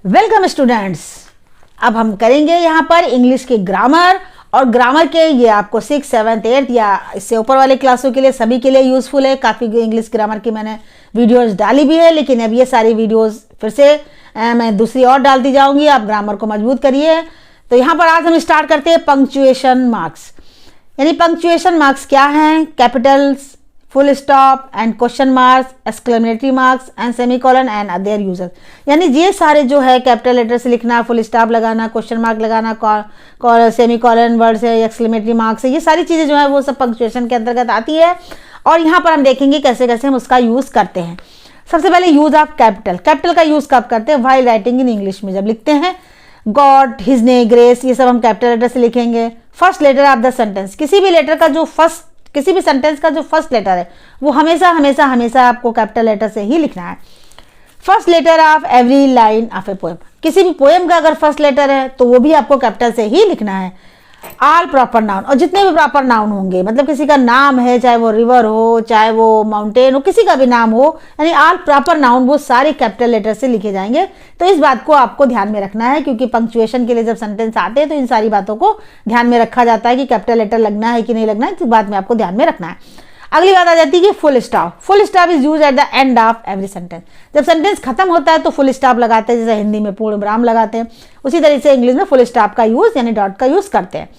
Welcome students. अब हम करेंगे यहाँ पर इंग्लिश के ग्रामर, और ग्रामर के ये आपको 6, 7, 8 या इससे ऊपर वाले क्लासों के लिए सभी के लिए यूज़फुल है। काफ़ी इंग्लिश ग्रामर की मैंने वीडियोस डाली भी है, लेकिन अब ये सारी वीडियोस फिर से मैं दूसरी और डालती जाऊंगी। आप ग्रामर को मजबूत करिए। तो यहाँ पर आज हम स्टार्ट करते हैं पंक्चुएशन मार्क्स। यानी पंक्चुएशन मार्क्स क्या हैं? Capitals, full stop and question marks, exclamatory marks and semicolon and other users. यानी ये सारे जो है कैपिटल लेटर से लिखना, फुल स्टॉप लगाना, क्वेश्चन मार्क लगाना, सेमीकोलन वर्ड से, एक्सक्लेमेटरी मार्क्स है, ये सारी चीज़ें जो है वो सब पंक्चुएशन के अंतर्गत आती है। और यहाँ पर हम देखेंगे कैसे कैसे हम उसका यूज़ करते हैं। सबसे पहले यूज ऑफ कैपिटल। कैपिटल का यूज़ कब करते हैं? व्हाइल राइटिंग इन इंग्लिश में जब लिखते हैं गॉड, हिज ने, ग्रेस, ये सब हम कैपिटल लेटर से लिखेंगे। First letter of the sentence, किसी भी लेटर का जो किसी भी सेंटेंस का जो फर्स्ट लेटर है वो हमेशा हमेशा हमेशा आपको कैपिटल लेटर से ही लिखना है। First letter of every line of a poem, किसी भी पोएम का अगर फर्स्ट लेटर है तो वो भी आपको कैपिटल से ही लिखना है। ऑल प्रॉपर नाउन, और जितने भी प्रॉपर नाउन होंगे, मतलब किसी का नाम है, चाहे वो रिवर हो, चाहे वो माउंटेन हो, किसी का भी नाम हो, यानी ऑल प्रॉपर नाउन वो सारे कैपिटल लेटर से लिखे जाएंगे। तो इस बात को आपको ध्यान में रखना है, क्योंकि पंक्चुएशन के लिए जब सेंटेंस आते हैं तो इन सारी बातों को ध्यान में रखा जाता है कि कैपिटल लेटर लगना है कि नहीं लगना है, इस बात में आपको ध्यान में रखना है। अगली बात आ जाती है कि full stop. Full stop is use eight the end of every sentence. जब सेंटेंस खत्म होता है तो फुल स्टॉप लगाते हैं, जैसे हिंदी में पूर्ण विराम लगाते हैं, उसी तरीके से इंग्लिश में फुल स्टॉप का यूज यानी डॉट का यूज करते हैं।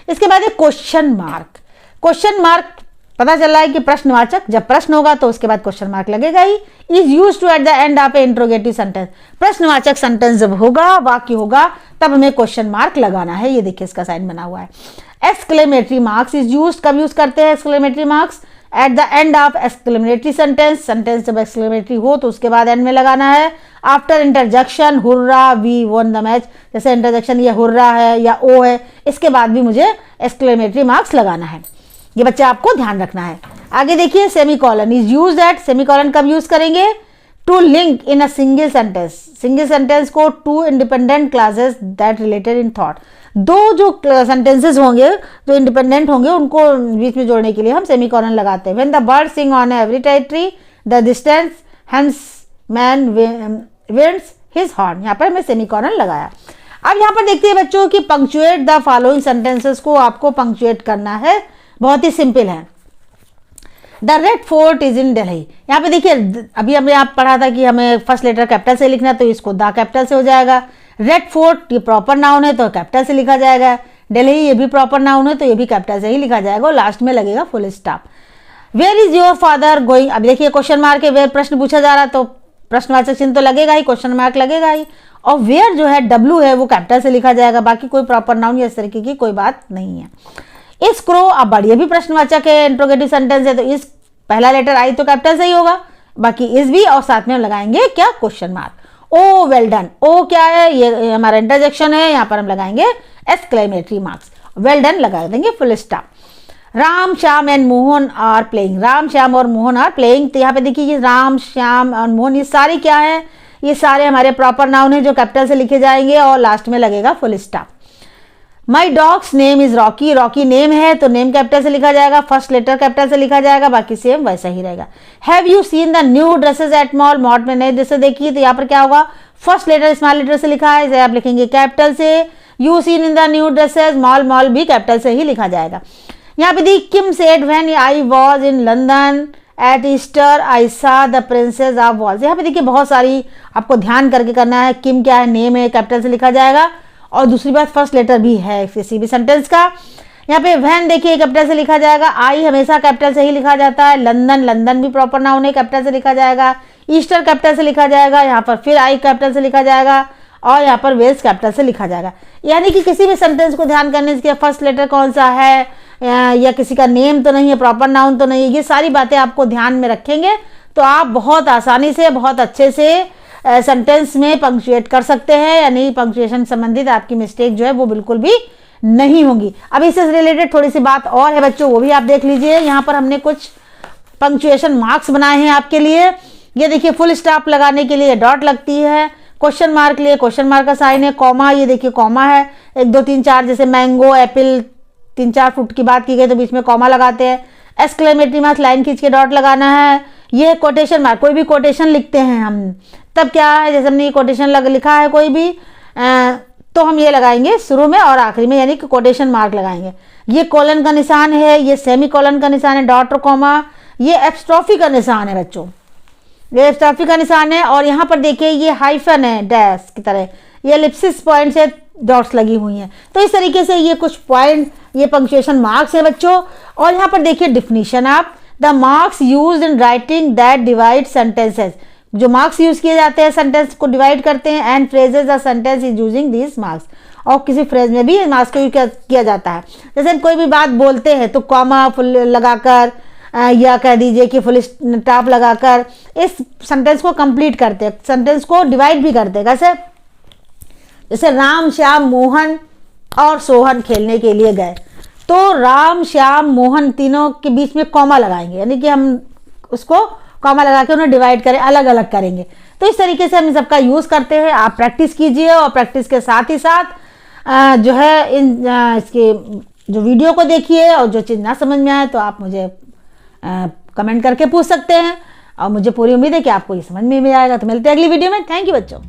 इसके बाद है क्वेश्चन मार्क। क्वेश्चन मार्क पता चल रहा है कि प्रश्नवाचक, जब प्रश्न होगा तो उसके बाद क्वेश्चन मार्क लगेगा ही। Is use to at the end of a interrogative sentence. प्रश्नवाचक सेंटेंस जब होगा, वाक्य होगा, तब हमें क्वेश्चन मार्क लगाना है। ये देखिए इसका साइन बना हुआ है। एक्सक्लेमेटरी मार्क्स इज यूज, कब यूज करते हैं exclamatory marks? At the end of exclamatory sentence. Sentence जब एक्सक्लेमेटरी हो तो उसके बाद एंड में लगाना है। After interjection hurray we won the match, जैसे इंटरजेक्शन ये हुर्रा है या ओ है, इसके बाद भी मुझे एक्सक्लेमेटरी मार्क्स लगाना है। ये बच्चा आपको ध्यान रखना है। आगे देखिए semicolon is use at, semicolon कब यूज करेंगे? To link in a single sentence. Single sentence को two independent clauses that related in thought. दो जो सेंटेंसेस होंगे जो इंडिपेंडेंट होंगे उनको बीच में जोड़ने के लिए हम सेमीकोलन लगाते हैं। When the bird sing on every territory the distance hence man winds his horn, यहाँ पर मैं सेमीकोलन लगाया। अब यहाँ पर देखते हैं बच्चों की पंक्चुएट द फॉलोइंग सेंटेंसेस को आपको पंक्चुएट करना है। बहुत ही सिंपल है। The red fort is in Delhi. यहाँ पे देखिए अभी हमने आप पढ़ा था कि हमें फर्स्ट लेटर कैपिटल से लिखना है, तो इसको द कैपिटल से हो जाएगा। रेड फोर्ट ये प्रॉपर नाउन है तो कैपिटल से लिखा जाएगा। दिल्ली ये भी प्रॉपर नाउन है तो ये भी कैपिटल से ही लिखा जाएगा, और लास्ट में लगेगा full stop. Where is your father going? अब देखिए क्वेश्चन मार्क है, वेयर प्रश्न पूछा जा रहा है तो प्रश्नवाचक चिन्ह तो लगेगा ही, क्वेश्चन मार्क लगेगा ही। और वेयर जो है डब्ल्यू है वो कैपिटल से लिखा जाएगा, बाकी कोई प्रॉपर नाउन या इस तरीके की कोई बात नहीं है। इस क्रो, अब बढ़िया भी प्रश्नवाचक है, इंट्रोगेटिव सेंटेंस है, तो इस पहला लेटर आई तो कैपिटल से ही होगा, बाकी इस भी, और साथ में हम लगाएंगे क्या? Question mark. Oh well done, ओ क्या है? ये हमारा इंटरजेक्शन है, यहाँ पर हम लगाएंगे एक्सक्लेमेटरी मार्क्स। वेल डन लगा देंगे full stop. Ram, Shyam and Mohan are playing. Ram, Shyam और मोहन आर प्लेइंग। तो यहाँ पे देखिए ये राम, श्याम और मोहन ये सारे क्या है? ये सारे हमारे प्रॉपर नाउन है जो कैपिटल से लिखे जाएंगे, और लास्ट में लगेगा full stop. My dogs name is Rocky. Rocky name है तो नेम कैपिटल से लिखा जाएगा, फर्स्ट लेटर कैपिटल से लिखा जाएगा, बाकी सेम वैसा ही रहेगा। Have you seen the new dresses at mall? Mall में नई ड्रेसेस देखी, तो यहाँ पर क्या होगा? फर्स्ट लेटर स्मॉल लेटर से लिखा है, इसे आप लिखेंगे कैपिटल से। You seen in the new dresses, mall, mall भी कैपिटल से ही लिखा जाएगा। यहाँ पे देखिए Kim said when I was in London at Easter I saw the princess of walls. यहाँ पे देखिए बहुत सारी आपको ध्यान करके करना है। किम क्या है? नेम है, कैपिटल से लिखा जाएगा, और दूसरी बात फर्स्ट लेटर भी है किसी भी सेंटेंस का। यहाँ पे व्हेन देखिए कैपिटल से लिखा जाएगा, आई हमेशा कैपिटल से ही लिखा जाता है। लंदन, लंदन भी प्रॉपर नाउन है, कैपिटल से लिखा जाएगा। ईस्टर कैपिटल से लिखा जाएगा, यहाँ पर फिर आई कैपिटल से लिखा जाएगा, और यहाँ पर वेल्स कैपिटल से लिखा जाएगा। यानी कि किसी भी सेंटेंस को ध्यान करने से फर्स्ट लेटर कौन सा है, या किसी का नेम तो नहीं है, प्रॉपर नाउन तो नहीं है, ये सारी बातें आपको ध्यान में रखेंगे तो आप बहुत आसानी से, बहुत अच्छे से सेंटेंस में पंक्चुएट कर सकते हैं। यानी पंक्चुएशन संबंधित आपकी मिस्टेक जो है वो बिल्कुल भी नहीं होंगी। अब इससे रिलेटेड थोड़ी सी बात और है बच्चों, वो भी आप देख लीजिए। यहाँ पर हमने कुछ पंक्चुएशन मार्क्स बनाए हैं आपके लिए। ये देखिए फुल स्टॉप लगाने के लिए डॉट लगती है, क्वेश्चन मार्क के लिए क्वेश्चन मार्क का साइन है, कॉमा, ये देखिए कॉमा है, 1 2 3 4, जैसे मैंगो, एप्पल, 3 4 फुट की बात की गई तो बीच में कॉमा लगाते हैं। एक्सक्लेमेटरी मार्क्स लाइन खींच के डॉट लगाना है। ये कोटेशन मार्क, कोई भी कोटेशन लिखते हैं हम, तब क्या है, जैसे हमने ये कोटेशन लिखा है कोई भी, तो हम ये लगाएंगे शुरू में और आखिरी में, यानी कि कोटेशन मार्क लगाएंगे। ये कॉलन का निशान है, ये सेमी कॉलन का निशान है, डॉट और कॉमा, ये एपस्ट्रॉफी का निशान है बच्चों, ये एपस्ट्रॉफी का निशान है। और यहाँ पर देखिए ये हाइफन है डैश की तरह, ये एलिप्सिस पॉइंट से डॉट्स लगी हुई हैं। तो इस तरीके से ये कुछ पॉइंट, ये पंक्चुएशन मार्क्स है बच्चों। और यहाँ पर देखिए डिफिनीशन आप, the marks used in writing that divide sentences, जो मार्क्स यूज किए जाते हैं सेंटेंस को डिवाइड करते हैं, and phrases the sentence is using this marks, और किसी फ्रेज में भी मार्क्स को यूज किया जाता है। जैसे हम कोई भी बात बोलते हैं तो कॉमा फुल लगाकर या कह दीजिए कि फुल स्टॉप लगाकर इस सेंटेंस को कंप्लीट करते हैं, सेंटेंस को डिवाइड भी करते हैं। कैसे, जैसे राम श्याम मोहन और सोहन खेलने के लिए गए, तो राम श्याम मोहन तीनों के बीच में कॉमा लगाएंगे, यानी कि हम उसको कॉमा लगा के उन्हें डिवाइड करें, अलग अलग करेंगे। तो इस तरीके से हम इन सबका यूज़ करते हैं। आप प्रैक्टिस कीजिए और प्रैक्टिस के साथ ही साथ जो है इसके जो वीडियो को देखिए, और जो चीज़ ना समझ में आए तो आप मुझे कमेंट करके पूछ सकते हैं, और मुझे पूरी उम्मीद है कि आपको ये समझ में भी आएगा। तो मिलते हैं अगली वीडियो में। थैंक यू बच्चों।